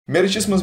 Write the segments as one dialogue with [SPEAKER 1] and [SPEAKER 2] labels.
[SPEAKER 1] Meritíssimas,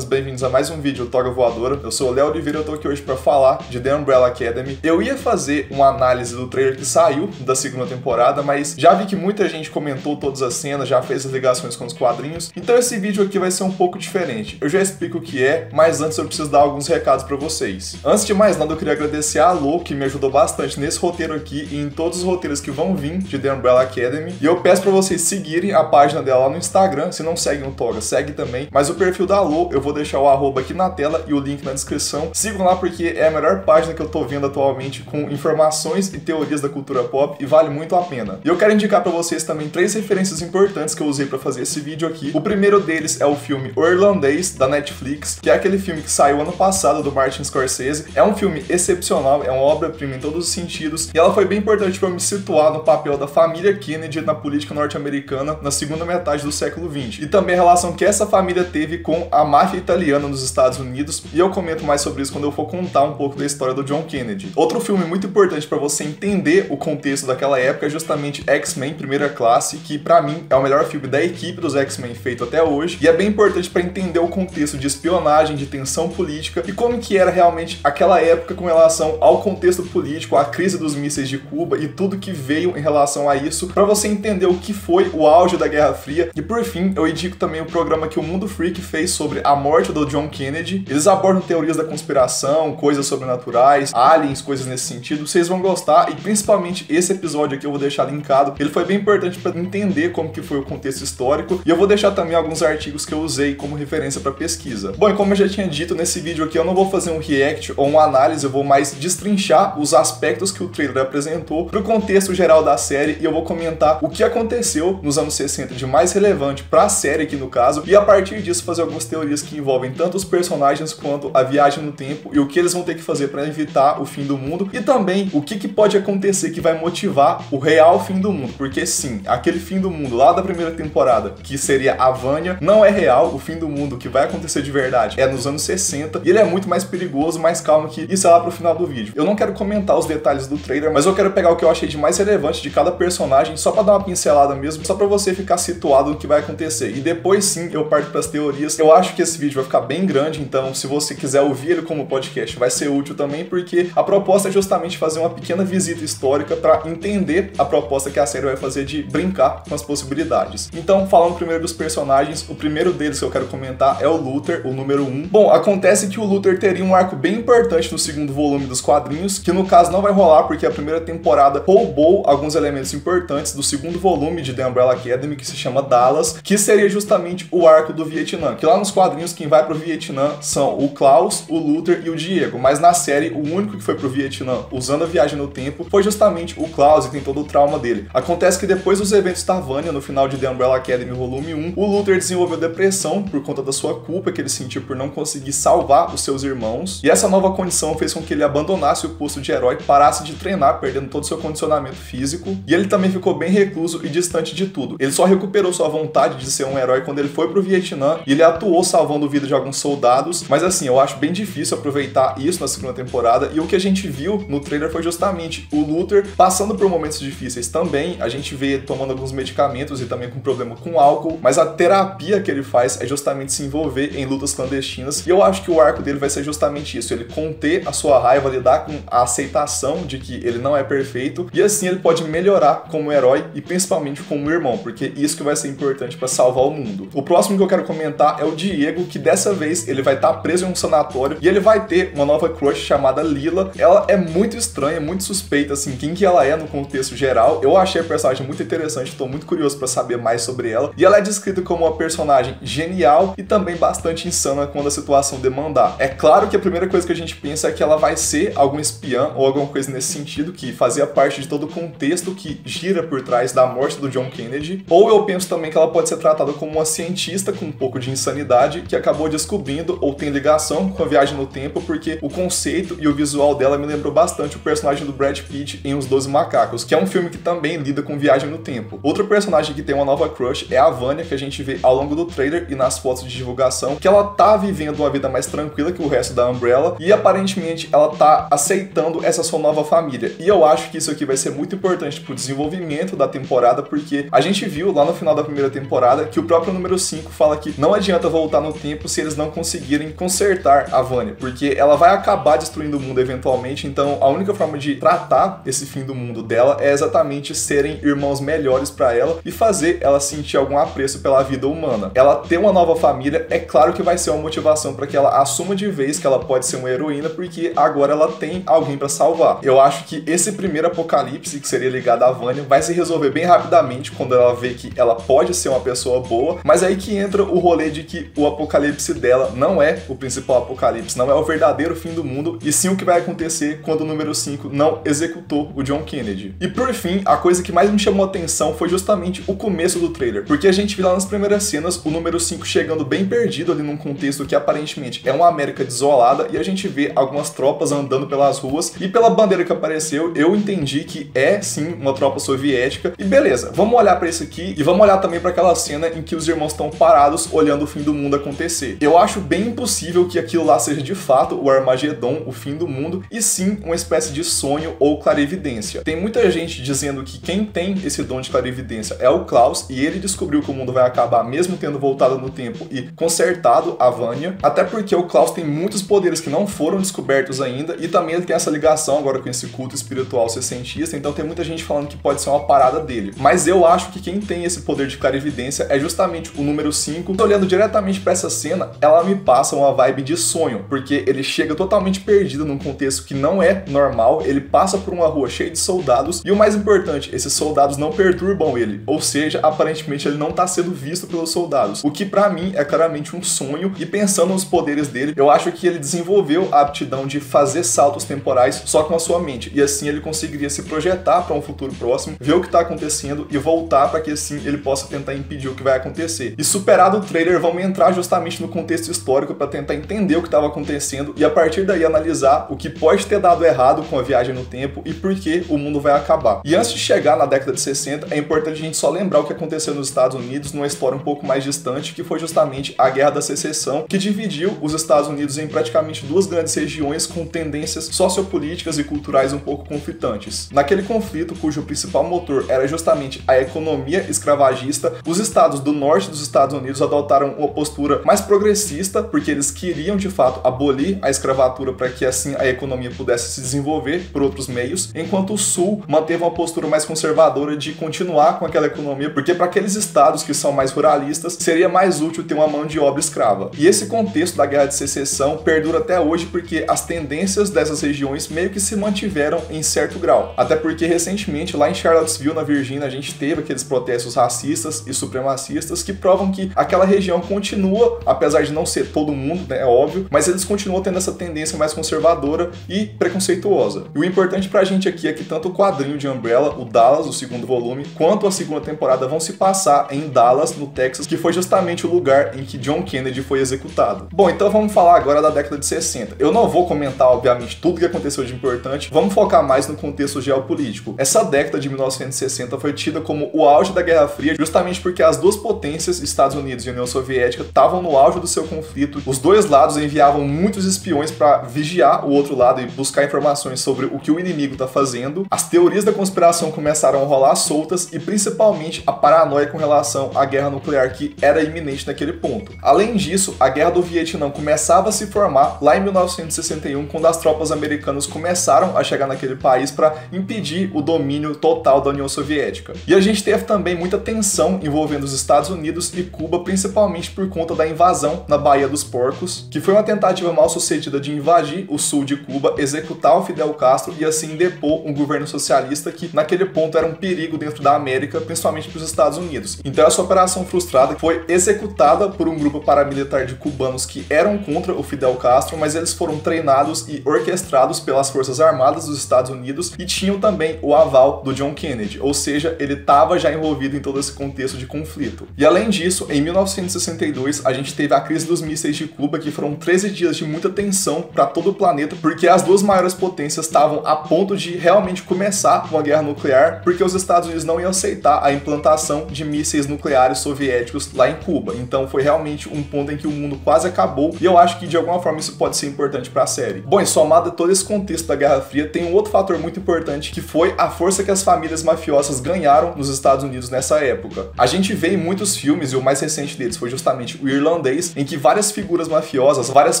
[SPEAKER 1] bem-vindos a mais um vídeo Toga Voadora. Eu sou o Léo Oliveira e eu tô aqui hoje pra falar de The Umbrella Academy. Eu ia fazer uma análise do trailer que saiu da segunda temporada, mas já vi que muita gente comentou todas as cenas, já fez as ligações com os quadrinhos, então esse vídeo aqui vai ser um pouco diferente. Eu já explico o que é, mas antes eu preciso dar alguns recados pra vocês. Antes de mais nada, eu queria agradecer a Lô, que me ajudou bastante nesse roteiro aqui e em todos os roteiros que vão vir de The Umbrella Academy. E eu peço pra vocês seguirem a página dela lá no Instagram. Se não seguem o Toga, segue também. Mas o perfil da Lô, eu vou deixar o arroba aqui na tela e o link na descrição. Sigam lá porque é a melhor página que eu tô vendo atualmente com informações e teorias da cultura pop e vale muito a pena. E eu quero indicar pra vocês também 3 referências importantes que eu usei pra fazer esse vídeo aqui. O primeiro deles é o filme O Irlandês, da Netflix, que é aquele filme que saiu ano passado do Martin Scorsese. É um filme excepcional, é uma obra-prima em todos os sentidos e ela foi bem importante pra me situar no papel da família Kennedy na política norte-americana na segunda metade do século XX. E também a relação que essa família teve com a máfia italiana nos Estados Unidos, e eu comento mais sobre isso quando eu for contar um pouco da história do John Kennedy. Outro filme muito importante para você entender o contexto daquela época é justamente X-Men Primeira Classe, que pra mim é o melhor filme da equipe dos X-Men feito até hoje, e é bem importante para entender o contexto de espionagem, de tensão política, e como que era realmente aquela época com relação ao contexto político, à crise dos mísseis de Cuba e tudo que veio em relação a isso, para você entender o que foi o auge da Guerra Fria. E por fim, eu indico também o programa que o Mundo Freak fez sobre a morte do John Kennedy. Eles abordam teorias da conspiração, coisas sobrenaturais, aliens, coisas nesse sentido. Vocês vão gostar e principalmente esse episódio aqui eu vou deixar linkado. Ele foi bem importante para entender como que foi o contexto histórico e eu vou deixar também alguns artigos que eu usei como referência para pesquisa. Bom, e como eu já tinha dito, nesse vídeo aqui eu não vou fazer um react ou uma análise, eu vou mais destrinchar os aspectos que o trailer apresentou pro contexto geral da série e eu vou comentar o que aconteceu nos anos 60 de mais relevante para a série aqui no caso e a partir disso fazer algumas teorias que envolvem tanto os personagens quanto a viagem no tempo e o que eles vão ter que fazer para evitar o fim do mundo e também o que pode acontecer que vai motivar o real fim do mundo, porque sim, aquele fim do mundo lá da primeira temporada, que seria a Vanya, não é real. O fim do mundo que vai acontecer de verdade é nos anos 60 e ele é muito mais perigoso, mais calmo, que isso é lá pro final do vídeo. Eu não quero comentar os detalhes do trailer, mas eu quero pegar o que eu achei de mais relevante de cada personagem só para dar uma pincelada mesmo, só para você ficar situado no que vai acontecer e depois sim eu parto para as teorias. Eu acho que esse vídeo vai ficar bem grande, então se você quiser ouvir ele como podcast vai ser útil também, porque a proposta é justamente fazer uma pequena visita histórica para entender a proposta que a série vai fazer de brincar com as possibilidades. Então, falando primeiro dos personagens, o primeiro deles que eu quero comentar é o Luther, o número 1. Bom, acontece que o Luther teria um arco bem importante no segundo volume dos quadrinhos, que no caso não vai rolar porque a primeira temporada roubou alguns elementos importantes do segundo volume de The Umbrella Academy, que se chama Dallas, que seria justamente o arco do Vietnã, que lá nos quadrinhos quem vai pro Vietnã são o Klaus, o Luther e o Diego, mas na série o único que foi pro Vietnã usando a viagem no tempo foi justamente o Klaus e tem todo o trauma dele. Acontece que depois dos eventos da Vanya, no final de The Umbrella Academy volume 1, o Luther desenvolveu depressão por conta da sua culpa que ele sentiu por não conseguir salvar os seus irmãos, e essa nova condição fez com que ele abandonasse o posto de herói, parasse de treinar, perdendo todo o seu condicionamento físico, e ele também ficou bem recluso e distante de tudo. Ele só recuperou sua vontade de ser um herói quando ele foi pro Vietnã e ele atuou salvando a vida de alguns soldados, mas assim, eu acho bem difícil aproveitar isso na segunda temporada, e o que a gente viu no trailer foi justamente o Luther passando por momentos difíceis também. A gente vê ele tomando alguns medicamentos e também com problema com álcool, mas a terapia que ele faz é justamente se envolver em lutas clandestinas, e eu acho que o arco dele vai ser justamente isso, ele conter a sua raiva, lidar com a aceitação de que ele não é perfeito, e assim ele pode melhorar como herói e principalmente como irmão, porque isso que vai ser importante para salvar o mundo. O próximo que eu quero comentar é o Diego, que dessa vez ele vai estar preso em um sanatório e ele vai ter uma nova crush chamada Lila. Ela é muito estranha, muito suspeita, assim, quem que ela é no contexto geral. Eu achei a personagem muito interessante, estou muito curioso para saber mais sobre ela, e ela é descrita como uma personagem genial e também bastante insana quando a situação demandar. É claro que a primeira coisa que a gente pensa é que ela vai ser algum espiã ou alguma coisa nesse sentido, que fazia parte de todo o contexto que gira por trás da morte do John Kennedy, ou eu penso também que ela pode ser tratada como uma cientista com um pouco de insanidade que acabou descobrindo ou tem ligação com a viagem no tempo, porque o conceito e o visual dela me lembrou bastante o personagem do Brad Pitt em Os 12 Macacos, que é um filme que também lida com viagem no tempo. Outro personagem que tem uma nova crush é a Vanya, que a gente vê ao longo do trailer e nas fotos de divulgação, que ela tá vivendo uma vida mais tranquila que o resto da Umbrella e aparentemente ela tá aceitando essa sua nova família. E eu acho que isso aqui vai ser muito importante pro desenvolvimento da temporada, porque a gente viu lá no final da primeira temporada que o próprio número 5 fala que não adianta voltar no tempo se eles não conseguirem consertar a Vanya, porque ela vai acabar destruindo o mundo eventualmente. Então a única forma de tratar esse fim do mundo dela é exatamente serem irmãos melhores para ela e fazer ela sentir algum apreço pela vida humana. Ela ter uma nova família, é claro que vai ser uma motivação para que ela assuma de vez que ela pode ser uma heroína, porque agora ela tem alguém para salvar. Eu acho que esse primeiro apocalipse, que seria ligado à Vanya, vai se resolver bem rapidamente quando ela vê que ela pode ser uma pessoa boa, mas aí que entra o rolê de que o apocalipse dela não é o principal apocalipse, não é o verdadeiro fim do mundo, e sim o que vai acontecer quando o número 5 não executou o John Kennedy. E por fim, a coisa que mais me chamou a atenção foi justamente o começo do trailer, porque a gente viu lá nas primeiras cenas o número 5 chegando bem perdido ali num contexto que aparentemente é uma América desolada, e a gente vê algumas tropas andando pelas ruas, e pela bandeira que apareceu, eu entendi que é sim uma tropa soviética. E beleza, vamos olhar pra isso aqui e vamos olhar também pra aquela cena em que os irmãos estão parados olhando o fim do mundo acontecer. Eu acho bem impossível que aquilo lá seja de fato o Armagedon, o fim do mundo, e sim uma espécie de sonho ou clarividência. Tem muita gente dizendo que quem tem esse dom de clarividência é o Klaus, e ele descobriu que o mundo vai acabar mesmo tendo voltado no tempo e consertado a Vanya, até porque o Klaus tem muitos poderes que não foram descobertos ainda, e também ele tem essa ligação agora com esse culto espiritual sessentista, então tem muita gente falando que pode ser uma parada dele. Mas eu acho que quem tem esse poder de clarividência é justamente o número 5. Olhando diretamente pra essa cena, ela me passa uma vibe de sonho, porque ele chega totalmente perdido num contexto que não é normal, ele passa por uma rua cheia de soldados, e o mais importante, esses soldados não perturbam ele, ou seja, aparentemente ele não tá sendo visto pelos soldados, o que pra mim é claramente um sonho. E pensando nos poderes dele, eu acho que ele desenvolveu a aptidão de fazer saltos temporais só com a sua mente, e assim ele conseguiria se projetar para um futuro próximo, ver o que tá acontecendo e voltar para que assim ele possa tentar impedir o que vai acontecer. E superado o trailer, vamos entrar justamente no contexto histórico para tentar entender o que estava acontecendo e a partir daí analisar o que pode ter dado errado com a viagem no tempo e por que o mundo vai acabar. E antes de chegar na década de 60, é importante a gente só lembrar o que aconteceu nos Estados Unidos numa história um pouco mais distante, que foi justamente a Guerra da Secessão, que dividiu os Estados Unidos em praticamente duas grandes regiões com tendências sociopolíticas e culturais um pouco conflitantes. Naquele conflito, cujo principal motor era justamente a economia escravagista, os estados do norte dos Estados Unidos adotaram uma postura mais progressista, porque eles queriam de fato abolir a escravatura para que assim a economia pudesse se desenvolver por outros meios, enquanto o sul manteve uma postura mais conservadora de continuar com aquela economia, porque para aqueles estados que são mais ruralistas seria mais útil ter uma mão de obra escrava. E esse contexto da Guerra de Secessão perdura até hoje porque as tendências dessas regiões meio que se mantiveram em certo grau. Até porque recentemente lá em Charlottesville, na Virgínia, a gente teve aqueles protestos racistas e supremacistas que provam que aquela região continua, apesar de não ser todo mundo, né, é óbvio, mas eles continuam tendo essa tendência mais conservadora e preconceituosa. E o importante pra gente aqui é que tanto o quadrinho de Umbrella, o Dallas, o segundo volume, quanto a segunda temporada vão se passar em Dallas, no Texas, que foi justamente o lugar em que John Kennedy foi executado. Bom, então vamos falar agora da década de 60. Eu não vou comentar, obviamente, tudo que aconteceu de importante, vamos focar mais no contexto geopolítico. Essa década de 1960 foi tida como o auge da Guerra Fria, justamente porque as duas potências, Estados Unidos e União Soviética, estavam no auge do seu conflito. Os dois lados enviavam muitos espiões para vigiar o outro lado e buscar informações sobre o que o inimigo está fazendo. As teorias da conspiração começaram a rolar soltas e principalmente a paranoia com relação à guerra nuclear que era iminente naquele ponto. Além disso, a Guerra do Vietnã começava a se formar lá em 1961, quando as tropas americanas começaram a chegar naquele país para impedir o domínio total da União Soviética. E a gente teve também muita tensão envolvendo os Estados Unidos e Cuba, principalmente por conta da invasão na Baía dos Porcos, que foi uma tentativa mal sucedida de invadir o sul de Cuba, executar o Fidel Castro e assim depor um governo socialista que naquele ponto era um perigo dentro da América, principalmente para os Estados Unidos. Então essa operação frustrada foi executada por um grupo paramilitar de cubanos que eram contra o Fidel Castro, mas eles foram treinados e orquestrados pelas Forças Armadas dos Estados Unidos e tinham também o aval do John Kennedy, ou seja, ele estava já envolvido em todo esse contexto de conflito. E além disso, em 1962, a gente teve a crise dos mísseis de Cuba, que foram 13 dias de muita tensão para todo o planeta, porque as duas maiores potências estavam a ponto de realmente começar uma guerra nuclear, porque os Estados Unidos não iam aceitar a implantação de mísseis nucleares soviéticos lá em Cuba. Então foi realmente um ponto em que o mundo quase acabou, e eu acho que de alguma forma isso pode ser importante para a série. Bom, e somado a todo esse contexto da Guerra Fria, tem um outro fator muito importante, que foi a força que as famílias mafiosas ganharam nos Estados Unidos nessa época. A gente vê em muitos filmes, e o mais recente deles deles foi justamente o irlandês, em que várias figuras mafiosas, várias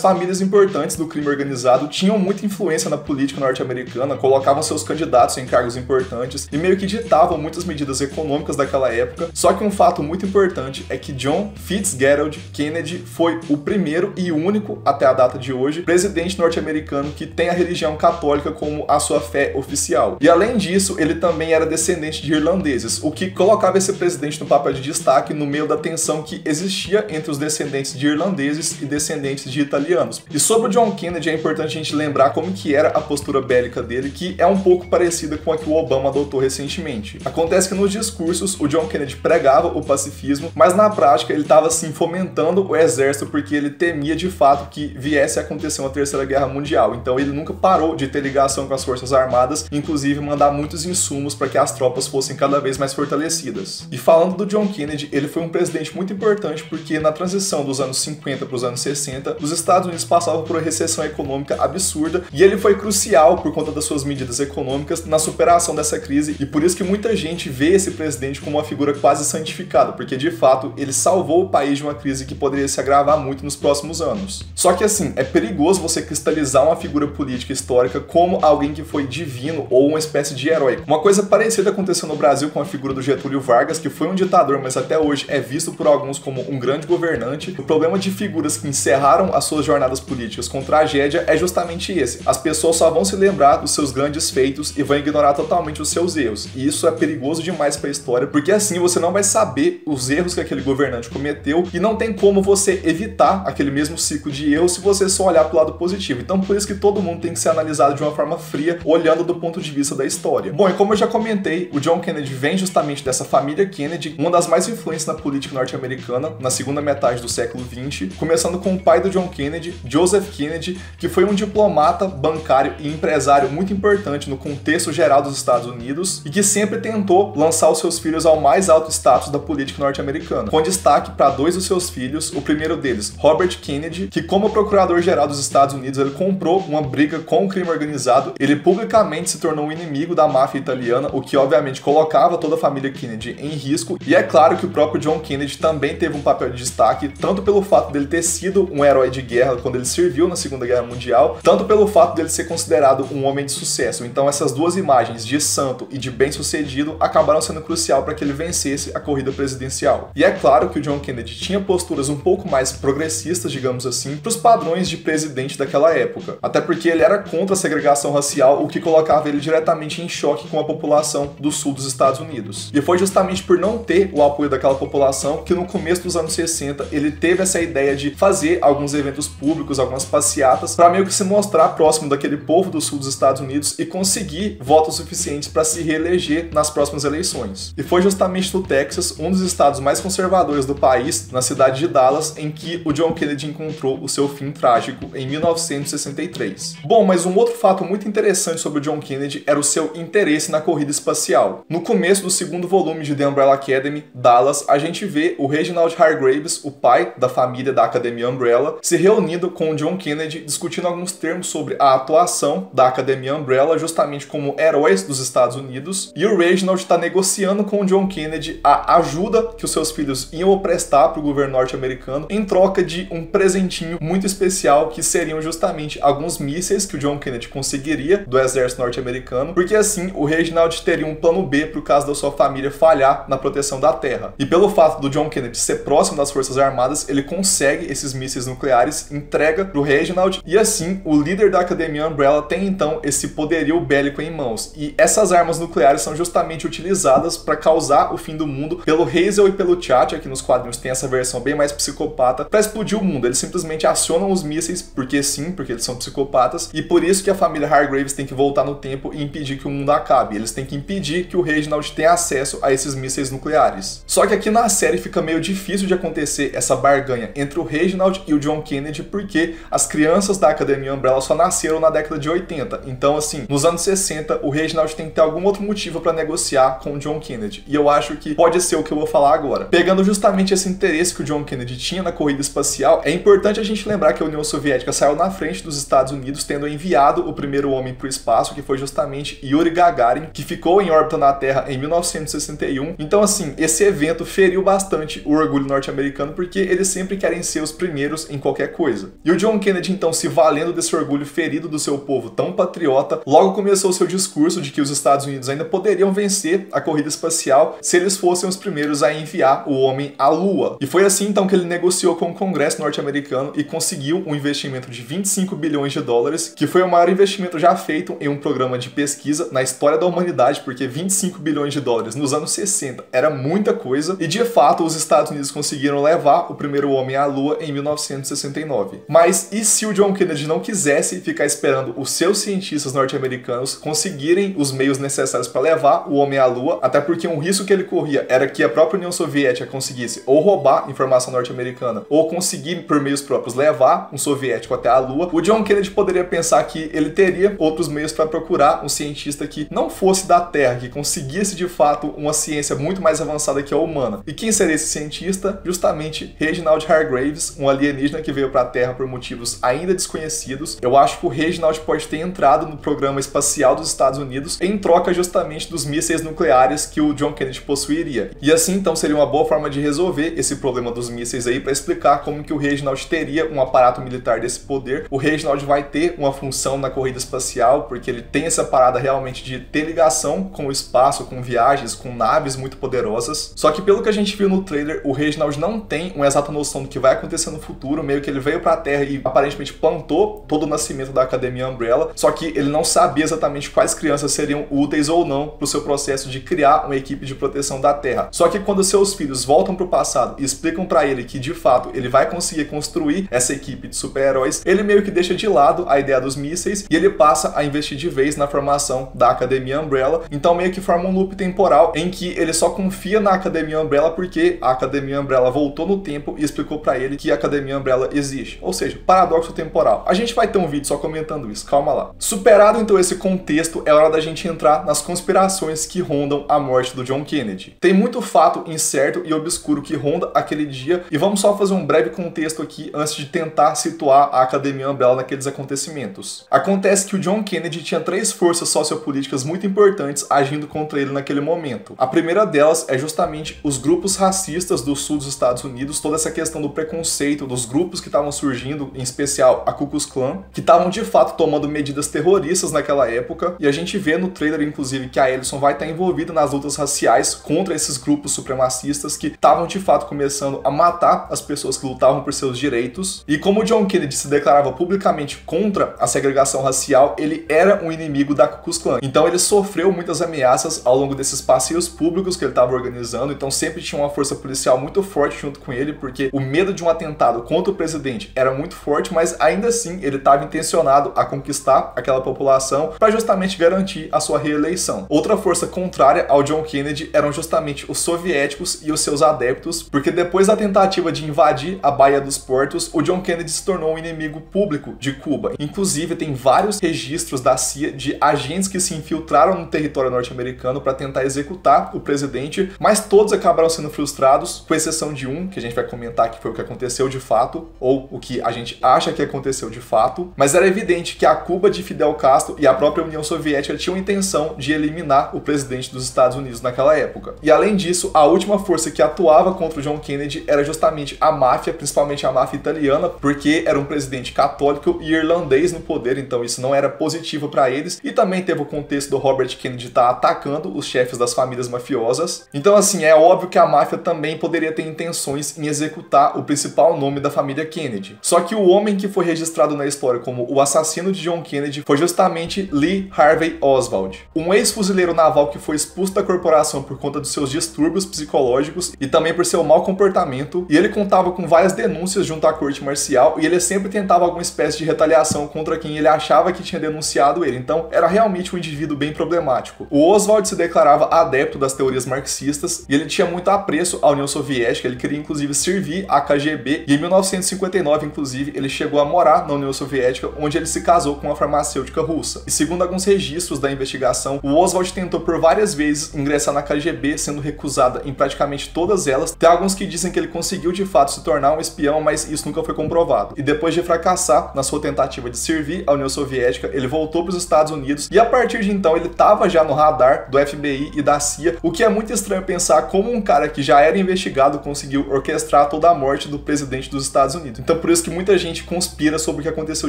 [SPEAKER 1] famílias importantes do crime organizado tinham muita influência na política norte-americana, colocavam seus candidatos em cargos importantes e meio que ditavam muitas medidas econômicas daquela época. Só que um fato muito importante é que John Fitzgerald Kennedy foi o primeiro e único, até a data de hoje, presidente norte-americano que tem a religião católica como a sua fé oficial. E além disso, ele também era descendente de irlandeses, o que colocava esse presidente no papel de destaque no meio da tensão que existia entre os descendentes de irlandeses e descendentes de italianos. E sobre o John Kennedy é importante a gente lembrar como que era a postura bélica dele, que é um pouco parecida com a que o Obama adotou recentemente. Acontece que nos discursos o John Kennedy pregava o pacifismo, mas na prática ele estava assim fomentando o exército porque ele temia de fato que viesse a acontecer uma terceira guerra mundial. Então ele nunca parou de ter ligação com as forças armadas, inclusive mandar muitos insumos para que as tropas fossem cada vez mais fortalecidas. E falando do John Kennedy, ele foi um presidente muito importante porque na transição dos anos 50 para os anos 60, os Estados Unidos passavam por uma recessão econômica absurda e ele foi crucial por conta das suas medidas econômicas na superação dessa crise, e por isso que muita gente vê esse presidente como uma figura quase santificada, porque de fato ele salvou o país de uma crise que poderia se agravar muito nos próximos anos. Só que assim, é perigoso você cristalizar uma figura política histórica como alguém que foi divino ou uma espécie de herói. Uma coisa parecida aconteceu no Brasil com a figura do Getúlio Vargas, que foi um ditador, mas até hoje é visto por alguns como um grande governante. O problema de figuras que encerraram as suas jornadas políticas com tragédia é justamente esse. As pessoas só vão se lembrar dos seus grandes feitos e vão ignorar totalmente os seus erros. E isso é perigoso demais para a história, porque assim você não vai saber os erros que aquele governante cometeu e não tem como você evitar aquele mesmo ciclo de erros se você só olhar para o lado positivo. Então por isso que todo mundo tem que ser analisado de uma forma fria, olhando do ponto de vista da história. Bom, e como eu já comentei, o John Kennedy vem justamente dessa família Kennedy, uma das mais influentes na política norte-americana na segunda metade do século XX, começando com o pai do John Kennedy, Joseph Kennedy, que foi um diplomata, bancário e empresário muito importante no contexto geral dos Estados Unidos e que sempre tentou lançar os seus filhos ao mais alto status da política norte-americana, com destaque para dois dos seus filhos, o primeiro deles, Robert Kennedy, que como procurador-geral dos Estados Unidos ele comprou uma briga com o crime organizado, ele publicamente se tornou um inimigo da máfia italiana, o que obviamente colocava toda a família Kennedy em risco, e é claro que o próprio John Kennedy também teve um papel de destaque, tanto pelo fato dele ter sido um herói de guerra quando ele serviu na Segunda Guerra Mundial, tanto pelo fato dele ser considerado um homem de sucesso. Então essas duas imagens de santo e de bem-sucedido acabaram sendo crucial para que ele vencesse a corrida presidencial. E é claro que o John Kennedy tinha posturas um pouco mais progressistas, digamos assim, para os padrões de presidente daquela época, até porque ele era contra a segregação racial, o que colocava ele diretamente em choque com a população do sul dos Estados Unidos. E foi justamente por não ter o apoio daquela população que no começo dos anos 60 ele teve essa ideia de fazer alguns eventos públicos, algumas passeatas, para meio que se mostrar próximo daquele povo do sul dos Estados Unidos e conseguir votos suficientes para se reeleger nas próximas eleições. E foi justamente no Texas, um dos estados mais conservadores do país, na cidade de Dallas, em que o John Kennedy encontrou o seu fim trágico em 1963. Bom, mas um outro fato muito interessante sobre o John Kennedy era o seu interesse na corrida espacial. No começo do segundo volume de The Umbrella Academy, Dallas, a gente vê o Reginald Hargraves, o pai da família da Academia Umbrella, se reunindo com o John Kennedy, discutindo alguns termos sobre a atuação da Academia Umbrella justamente como heróis dos Estados Unidos, e o Reginald está negociando com o John Kennedy a ajuda que os seus filhos iam prestar para o governo norte-americano em troca de um presentinho muito especial que seriam justamente alguns mísseis que o John Kennedy conseguiria do exército norte-americano, porque assim o Reginald teria um plano B para o caso da sua família falhar na proteção da terra. E pelo fato do John Kennedy ser próximo das forças armadas, ele consegue esses mísseis nucleares, entrega para o Reginald, e assim o líder da Academia Umbrella tem então esse poderio bélico em mãos. E essas armas nucleares são justamente utilizadas para causar o fim do mundo pelo Hazel e pelo T'Challa, que nos quadrinhos tem essa versão bem mais psicopata, para explodir o mundo. Eles simplesmente acionam os mísseis porque sim, porque eles são psicopatas, e por isso que a família Hargraves tem que voltar no tempo e impedir que o mundo acabe. Eles têm que impedir que o Reginald tenha acesso a esses mísseis nucleares. Só que aqui na série fica meio difícil de acontecer essa barganha entre o Reginald e o John Kennedy, porque as crianças da Academia Umbrella só nasceram na década de 80. Então, assim, nos anos 60, o Reginald tem que ter algum outro motivo para negociar com o John Kennedy. E eu acho que pode ser o que eu vou falar agora. Pegando justamente esse interesse que o John Kennedy tinha na corrida espacial, é importante a gente lembrar que a União Soviética saiu na frente dos Estados Unidos, tendo enviado o primeiro homem para o espaço, que foi justamente Yuri Gagarin, que ficou em órbita na Terra em 1961. Então, assim, esse evento feriu bastante o orgulho orgulho norte-americano porque eles sempre querem ser os primeiros em qualquer coisa. E o John Kennedy, então, se valendo desse orgulho ferido do seu povo tão patriota, logo começou seu discurso de que os Estados Unidos ainda poderiam vencer a corrida espacial se eles fossem os primeiros a enviar o homem à Lua. E foi assim, então, que ele negociou com o Congresso norte-americano e conseguiu um investimento de 25 bilhões de dólares, que foi o maior investimento já feito em um programa de pesquisa na história da humanidade, porque 25 bilhões de dólares nos anos 60 era muita coisa, e de fato os Estados Unidos conseguiram levar o primeiro homem à Lua em 1969. Mas e se o John Kennedy não quisesse ficar esperando os seus cientistas norte-americanos conseguirem os meios necessários para levar o homem à Lua, até porque um risco que ele corria era que a própria União Soviética conseguisse ou roubar informação norte-americana ou conseguir por meios próprios levar um soviético até a Lua, o John Kennedy poderia pensar que ele teria outros meios para procurar um cientista que não fosse da Terra, que conseguisse de fato uma ciência muito mais avançada que a humana. E quem seria esse cientista? Justamente Reginald Hargreaves, um alienígena que veio para a Terra por motivos ainda desconhecidos. Eu acho que o Reginald pode ter entrado no programa espacial dos Estados Unidos em troca justamente dos mísseis nucleares que o John Kennedy possuiria. E assim, então, seria uma boa forma de resolver esse problema dos mísseis aí, para explicar como que o Reginald teria um aparato militar desse poder. O Reginald vai ter uma função na corrida espacial, porque ele tem essa parada realmente de ter ligação com o espaço, com viagens, com naves muito poderosas. Só que pelo que a gente viu no trailer, o Reginald não tem uma exata noção do que vai acontecer no futuro, meio que ele veio pra Terra e aparentemente plantou todo o nascimento da Academia Umbrella, só que ele não sabia exatamente quais crianças seriam úteis ou não pro seu processo de criar uma equipe de proteção da Terra. Só que quando seus filhos voltam pro passado e explicam pra ele que de fato ele vai conseguir construir essa equipe de super-heróis, ele meio que deixa de lado a ideia dos mísseis e ele passa a investir de vez na formação da Academia Umbrella. Então meio que forma um loop temporal em que ele só confia na Academia Umbrella porque a Academia Umbrella voltou no tempo e explicou pra ele que a Academia Umbrella existe. Ou seja, paradoxo temporal. A gente vai ter um vídeo só comentando isso, calma lá. Superado então esse contexto, é hora da gente entrar nas conspirações que rondam a morte do John Kennedy. Tem muito fato incerto e obscuro que ronda aquele dia e vamos só fazer um breve contexto aqui antes de tentar situar a Academia Umbrella naqueles acontecimentos. Acontece que o John Kennedy tinha 3 forças sociopolíticas muito importantes agindo contra ele naquele momento. A primeira delas é justamente os grupos racistas do sul dos Estados Unidos, toda essa questão do preconceito, dos grupos que estavam surgindo, em especial a Ku Klux Klan, que estavam de fato tomando medidas terroristas naquela época, e a gente vê no trailer, inclusive, que a Allison vai estar envolvida nas lutas raciais contra esses grupos supremacistas que estavam de fato começando a matar as pessoas que lutavam por seus direitos. E como o John Kennedy se declarava publicamente contra a segregação racial, ele era um inimigo da Ku Klux Klan. Então ele sofreu muitas ameaças ao longo desses passeios públicos que ele estava organizando, então sempre tinha uma força policial muito forte junto com ele, porque o medo de um atentado contra o presidente era muito forte, mas ainda assim ele estava intencionado a conquistar aquela população para justamente garantir a sua reeleição. Outra força contrária ao John Kennedy eram justamente os soviéticos e os seus adeptos, porque depois da tentativa de invadir a Baía dos Portos, o John Kennedy se tornou um inimigo público de Cuba. Inclusive, tem vários registros da CIA de agentes que se infiltraram no território norte-americano para tentar executar o presidente, mas todos acabaram sendo frustrados, com exceção de um, que a gente vai comentar que foi o que aconteceu de fato, ou o que a gente acha que aconteceu de fato, mas era evidente que a Cuba de Fidel Castro e a própria União Soviética tinham a intenção de eliminar o presidente dos Estados Unidos naquela época. E além disso, a última força que atuava contra o John Kennedy era justamente a máfia, principalmente a máfia italiana, porque era um presidente católico e irlandês no poder, então isso não era positivo para eles. E também teve o contexto do Robert Kennedy estar atacando os chefes das famílias mafiosas. Então assim, é óbvio que a máfia também poderia ter intenções em executar o principal nome da família Kennedy. Só que o homem que foi registrado na história como o assassino de John Kennedy foi justamente Lee Harvey Oswald, um ex-fuzileiro naval que foi expulso da corporação por conta dos seus distúrbios psicológicos e também por seu mau comportamento, e ele contava com várias denúncias junto à corte marcial e ele sempre tentava alguma espécie de retaliação contra quem ele achava que tinha denunciado ele, então era realmente um indivíduo bem problemático. O Oswald se declarava adepto das teorias marxistas e ele tinha muito apreço à União Soviética, ele queria inclusive servir à KGB e em 1959, inclusive, ele chegou a morar na União Soviética, onde ele se casou com uma farmacêutica russa. E segundo alguns registros da investigação, o Oswald tentou por várias vezes ingressar na KGB, sendo recusada em praticamente todas elas. Tem alguns que dizem que ele conseguiu de fato se tornar um espião, mas isso nunca foi comprovado. E depois de fracassar na sua tentativa de servir à União Soviética, ele voltou para os Estados Unidos e a partir de então ele estava já no radar do FBI e da CIA, o que é muito estranho pensar como um cara que já era investigado planejado conseguiu orquestrar toda a morte do presidente dos Estados Unidos. Então por isso que muita gente conspira sobre o que aconteceu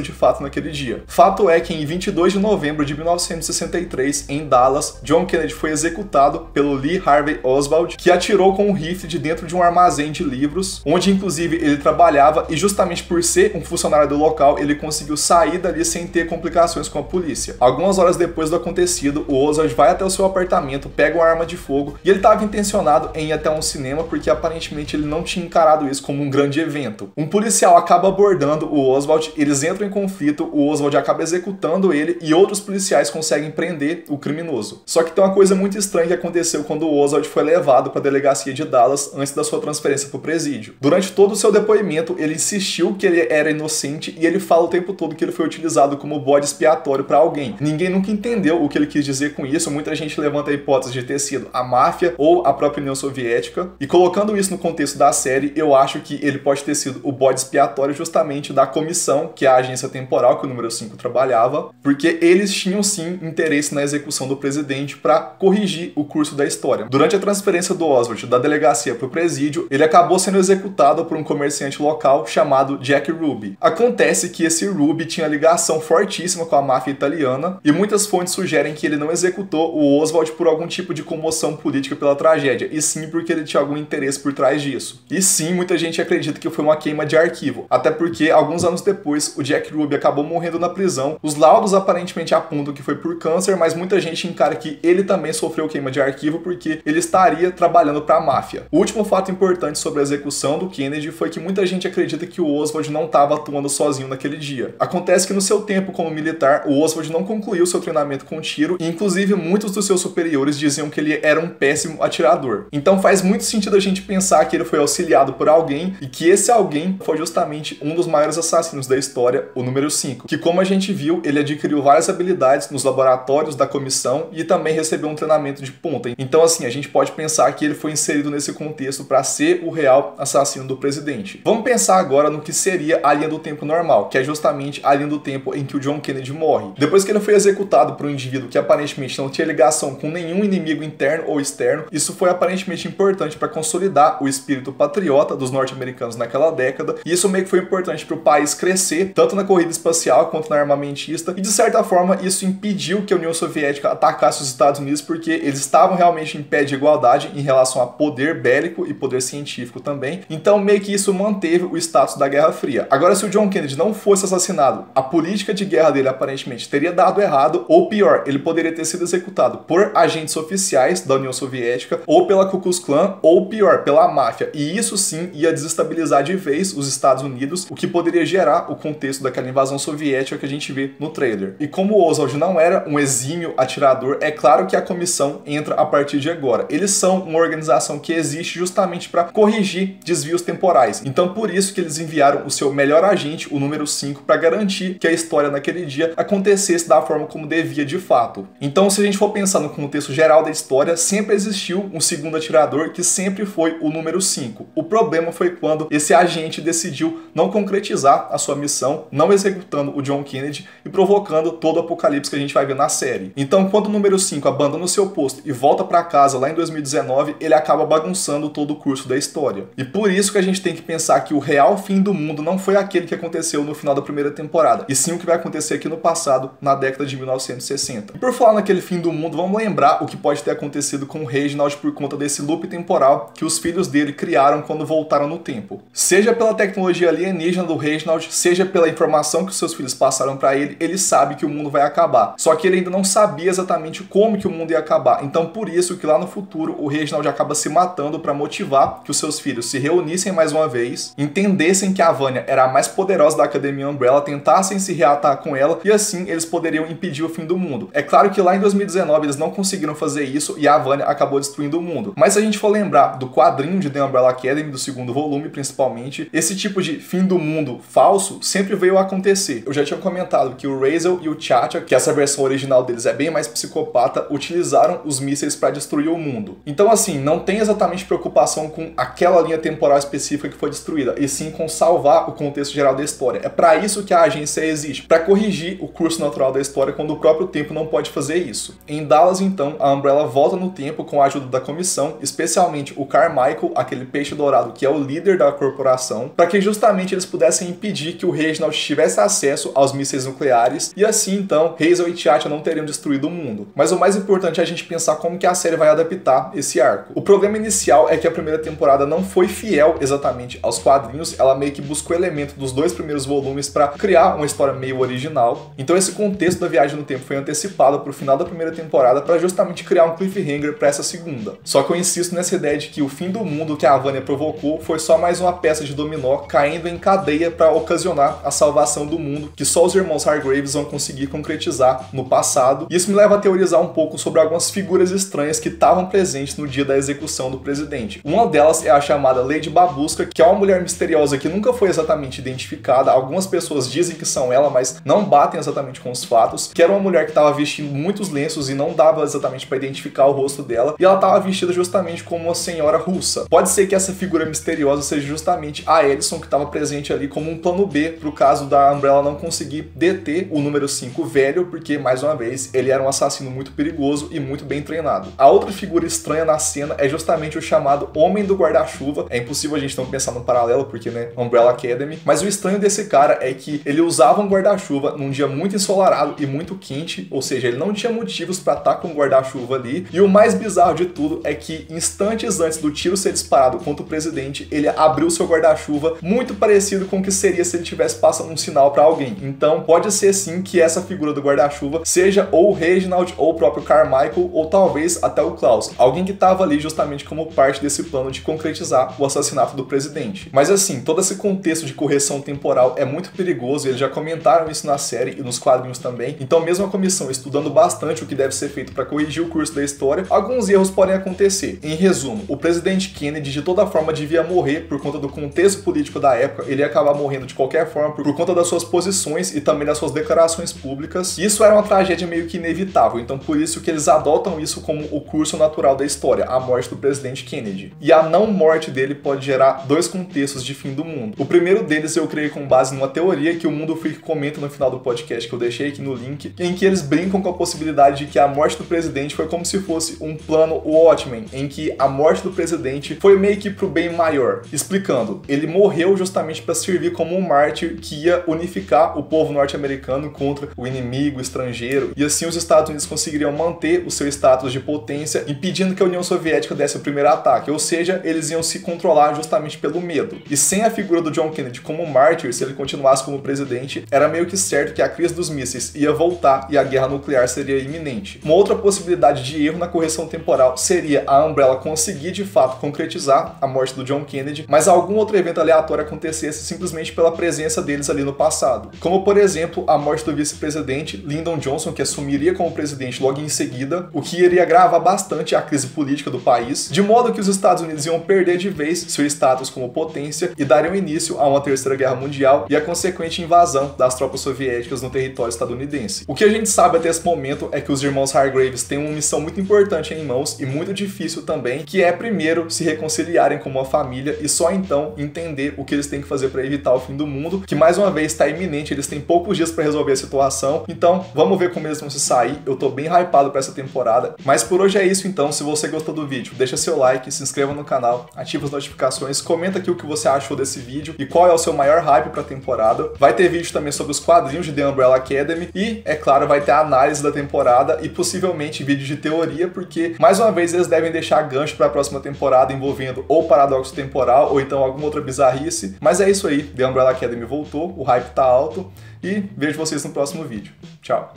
[SPEAKER 1] de fato naquele dia. Fato é que em 22 de novembro de 1963, em Dallas, John Kennedy foi executado pelo Lee Harvey Oswald, que atirou com um rifle de dentro de um armazém de livros, onde inclusive ele trabalhava, e justamente por ser um funcionário do local, ele conseguiu sair dali sem ter complicações com a polícia. Algumas horas depois do acontecido, o Oswald vai até o seu apartamento, pega uma arma de fogo, e ele estava intencionado em ir até um cinema, porque aparentemente ele não tinha encarado isso como um grande evento. Um policial acaba abordando o Oswald, eles entram em conflito, o Oswald acaba executando ele, e outros policiais conseguem prender o criminoso. Só que tem uma coisa muito estranha que aconteceu quando o Oswald foi levado para a delegacia de Dallas antes da sua transferência para o presídio. Durante todo o seu depoimento, ele insistiu que ele era inocente, e ele fala o tempo todo que ele foi utilizado como bode expiatório para alguém. Ninguém nunca entendeu o que ele quis dizer com isso, muita gente levanta a hipótese de ter sido a máfia ou a própria União Soviética, e colocando isso no contexto da série, eu acho que ele pode ter sido o bode expiatório justamente da comissão, que é a agência temporal que o número 5 trabalhava, porque eles tinham sim interesse na execução do presidente para corrigir o curso da história. Durante a transferência do Oswald da delegacia para o presídio, ele acabou sendo executado por um comerciante local chamado Jack Ruby. Acontece que esse Ruby tinha ligação fortíssima com a máfia italiana, e muitas fontes sugerem que ele não executou o Oswald por algum tipo de comoção política pela tragédia, e sim porque ele tinha algum interesse por trás disso. E sim, muita gente acredita que foi uma queima de arquivo, até porque alguns anos depois o Jack Ruby acabou morrendo na prisão. Os laudos aparentemente apontam que foi por câncer, mas muita gente encara que ele também sofreu queima de arquivo porque ele estaria trabalhando para a máfia. O último fato importante sobre a execução do Kennedy foi que muita gente acredita que o Oswald não estava atuando sozinho naquele dia. Acontece que no seu tempo como militar, o Oswald não concluiu seu treinamento com tiro, e inclusive muitos dos seus superiores diziam que ele era um péssimo atirador. Então faz muito sentido a gente pensar que ele foi auxiliado por alguém, e que esse alguém foi justamente um dos maiores assassinos da história, o número 5, que, como a gente viu, ele adquiriu várias habilidades nos laboratórios da comissão e também recebeu um treinamento de ponta. Então assim, a gente pode pensar que ele foi inserido nesse contexto para ser o real assassino do presidente. Vamos pensar agora no que seria a linha do tempo normal, que é justamente a linha do tempo em que o John Kennedy morre. Depois que ele foi executado por um indivíduo que aparentemente não tinha ligação com nenhum inimigo interno ou externo, isso foi aparentemente importante para consolidar o espírito patriota dos norte-americanos naquela década, e isso meio que foi importante para o país crescer, tanto na corrida espacial quanto na armamentista, e de certa forma isso impediu que a União Soviética atacasse os Estados Unidos, porque eles estavam realmente em pé de igualdade em relação a poder bélico e poder científico também. Então meio que isso manteve o status da Guerra Fria. Agora, se o John Kennedy não fosse assassinado, a política de guerra dele aparentemente teria dado errado, ou pior, ele poderia ter sido executado por agentes oficiais da União Soviética, ou pela Ku Klux Klan, ou pior, pela máfia. E isso sim ia desestabilizar de vez os Estados Unidos, o que poderia gerar o contexto daquela invasão soviética que a gente vê no trailer. E como o Oswald não era um exímio atirador, é claro que a comissão entra a partir de agora. Eles são uma organização que existe justamente para corrigir desvios temporais. Então por isso que eles enviaram o seu melhor agente, o número 5, para garantir que a história naquele dia acontecesse da forma como devia de fato. Então, se a gente for pensar no contexto geral da história, sempre existiu um segundo atirador que sempre foi o número 5. O problema foi quando esse agente decidiu não concretizar a sua missão, não executando o John Kennedy e provocando todo o apocalipse que a gente vai ver na série. Então, quando o número 5 abandona o seu posto e volta para casa lá em 2019, ele acaba bagunçando todo o curso da história. E por isso que a gente tem que pensar que o real fim do mundo não foi aquele que aconteceu no final da primeira temporada, e sim o que vai acontecer aqui no passado, na década de 1960. E por falar naquele fim do mundo, vamos lembrar o que pode ter acontecido com o Reginald por conta desse loop temporal que os filhos dele criaram quando voltaram no tempo. Seja pela tecnologia alienígena do Reginald, seja pela informação que os seus filhos passaram para ele, ele sabe que o mundo vai acabar. Só que ele ainda não sabia exatamente como que o mundo ia acabar. Então por isso que lá no futuro o Reginald acaba se matando para motivar que os seus filhos se reunissem mais uma vez, entendessem que a Vanya era a mais poderosa da Academia Umbrella, tentassem se reatar com ela, e assim eles poderiam impedir o fim do mundo. É claro que lá em 2019 eles não conseguiram fazer isso e a Vanya acabou destruindo o mundo. Mas se a gente for lembrar do quadrinho de The Umbrella Academy, do segundo volume principalmente, esse tipo de fim do mundo falso sempre veio a acontecer. Eu já tinha comentado que o Razel e o Chacha, que essa versão original deles é bem mais psicopata, utilizaram os mísseis para destruir o mundo. Então assim, não tem exatamente preocupação com aquela linha temporal específica que foi destruída, e sim com salvar o contexto geral da história. É para isso que a agência existe, para corrigir o curso natural da história quando o próprio tempo não pode fazer isso. Em Dallas, então, a Umbrella volta no tempo com a ajuda da comissão, especialmente o Carmine, Carmichael, aquele peixe dourado que é o líder da corporação, para que justamente eles pudessem impedir que o Reginald tivesse acesso aos mísseis nucleares e assim então Hazel e T'Challa não teriam destruído o mundo. Mas o mais importante é a gente pensar como que a série vai adaptar esse arco. O problema inicial é que a primeira temporada não foi fiel exatamente aos quadrinhos, ela meio que buscou elementos dos 2 primeiros volumes para criar uma história meio original. Então esse contexto da viagem no tempo foi antecipado para o final da primeira temporada para justamente criar um cliffhanger para essa segunda. Só que eu insisto nessa ideia de que o fim do mundo que a Vanya provocou foi só mais uma peça de dominó caindo em cadeia para ocasionar a salvação do mundo que só os irmãos Hargreaves vão conseguir concretizar no passado. E isso me leva a teorizar um pouco sobre algumas figuras estranhas que estavam presentes no dia da execução do presidente. Uma delas é a chamada Lady Babushka, que é uma mulher misteriosa que nunca foi exatamente identificada. Algumas pessoas dizem que são ela, mas não batem exatamente com os fatos. Que era uma mulher que estava vestindo muitos lenços e não dava exatamente para identificar o rosto dela. E ela estava vestida justamente como uma senhora russa. Pode ser que essa figura misteriosa seja justamente a Ellison, que estava presente ali como um plano B para o caso da Umbrella não conseguir deter o número 5 velho, porque, mais uma vez, ele era um assassino muito perigoso e muito bem treinado. A outra figura estranha na cena é justamente o chamado Homem do Guarda-Chuva. É impossível a gente não pensar no paralelo, porque, né, Umbrella Academy. Mas o estranho desse cara é que ele usava um guarda-chuva num dia muito ensolarado e muito quente, ou seja, ele não tinha motivos para estar com um guarda-chuva ali. E o mais bizarro de tudo é que, instantes antes do tiro ser disparado contra o presidente, ele abriu seu guarda-chuva muito parecido com o que seria se ele tivesse passando um sinal para alguém. Então, pode ser sim que essa figura do guarda-chuva seja ou o Reginald, ou o próprio Carmichael, ou talvez até o Klaus. Alguém que estava ali justamente como parte desse plano de concretizar o assassinato do presidente. Mas assim, todo esse contexto de correção temporal é muito perigoso, e eles já comentaram isso na série e nos quadrinhos também. Então, mesmo a comissão estudando bastante o que deve ser feito para corrigir o curso da história, alguns erros podem acontecer. Em resumo, o presidente Kennedy de toda forma devia morrer por conta do contexto político da época, ele ia acabar morrendo de qualquer forma por conta das suas posições e também das suas declarações públicas. Isso era uma tragédia meio que inevitável, então por isso que eles adotam isso como o curso natural da história, a morte do presidente Kennedy. E a não morte dele pode gerar 2 contextos de fim do mundo. O primeiro deles eu criei com base numa teoria que o Mundo Freak comenta no final do podcast, que eu deixei aqui no link, em que eles brincam com a possibilidade de que a morte do presidente foi como se fosse um plano Watchmen, em que a morte do presidente foi meio que pro bem maior. Explicando, ele morreu justamente para servir como um mártir que ia unificar o povo norte-americano contra o inimigo estrangeiro, e assim os Estados Unidos conseguiriam manter o seu status de potência, impedindo que a União Soviética desse o primeiro ataque, ou seja, eles iam se controlar justamente pelo medo. E sem a figura do John Kennedy como mártir, se ele continuasse como presidente, era meio que certo que a crise dos mísseis ia voltar e a guerra nuclear seria iminente. Uma outra possibilidade de erro na correção temporal seria a Umbrella conseguir de fato concretizar a morte do John Kennedy, mas algum outro evento aleatório acontecesse simplesmente pela presença deles ali no passado. Como, por exemplo, a morte do vice-presidente Lyndon Johnson, que assumiria como presidente logo em seguida, o que iria agravar bastante a crise política do país, de modo que os Estados Unidos iam perder de vez seu status como potência e dariam início a uma terceira guerra mundial e a consequente invasão das tropas soviéticas no território estadunidense. O que a gente sabe até esse momento é que os irmãos Hargreaves têm uma missão muito importante em mãos e muito difícil também, que é primeiro se reconciliarem como uma família e só então entender o que eles têm que fazer para evitar o fim do mundo, que mais uma vez está iminente, eles têm poucos dias para resolver a situação. Então, vamos ver como eles vão se sair. Eu tô bem hypado para essa temporada. Mas por hoje é isso então. Se você gostou do vídeo, deixa seu like, se inscreva no canal, ativa as notificações, comenta aqui o que você achou desse vídeo e qual é o seu maior hype para a temporada. Vai ter vídeo também sobre os quadrinhos de The Umbrella Academy e, é claro, vai ter a análise da temporada e possivelmente vídeo de teoria, porque mais uma vez eles devem deixar gancho para a próxima temporada envolvendo ou paradoxo temporal ou então alguma outra bizarrice. Mas é isso aí, The Umbrella Academy voltou, o hype tá alto e vejo vocês no próximo vídeo. Tchau!